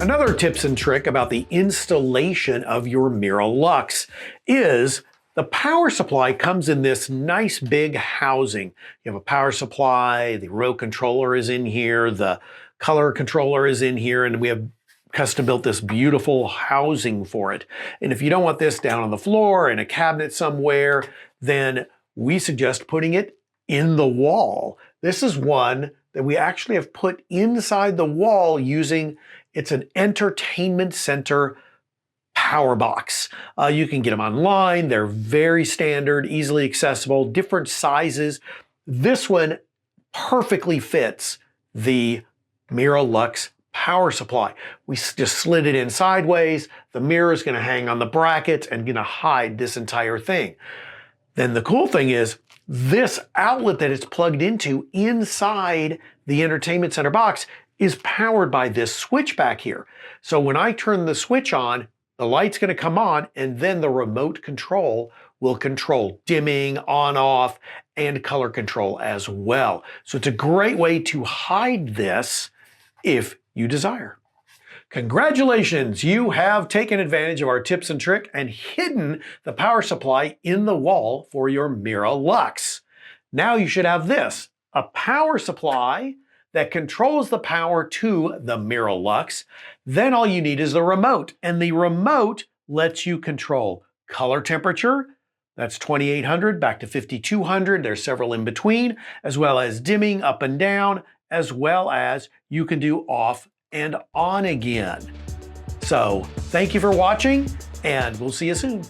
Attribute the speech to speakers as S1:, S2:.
S1: Another tips and trick about the installation of your Meira LUXe is the power supply comes in this nice big housing. You have a power supply, the remote controller is in here, the color controller is in here, and we have custom built this beautiful housing for it. And if you don't want this down on the floor in a cabinet somewhere, then we suggest putting it in the wall. This is one that we actually have put inside the wall using, it's an entertainment center power box. You can get them online. They're very standard, easily accessible, different sizes. This one perfectly fits the Meira LUXe power supply. We just slid it in sideways. The mirror is going to hang on the bracket and going to hide this entire thing. Then the cool thing is this outlet that it's plugged into inside the entertainment center box is powered by this switch back here. So when I turn the switch on, the light's going to come on, and then the remote control will control dimming, on, off, and color control as well. So it's a great way to hide this if you desire. Congratulations, you have taken advantage of our tips and trick and hidden the power supply in the wall for your Meira LUXe. Now you should have this, a power supply that controls the power to the Meira LUXe. Then all you need is the remote, and the remote lets you control color temperature, that's 2800 back to 5200, there's several in between, as well as dimming up and down, as well as you can do off and on again. So thank you for watching, and we'll see you soon.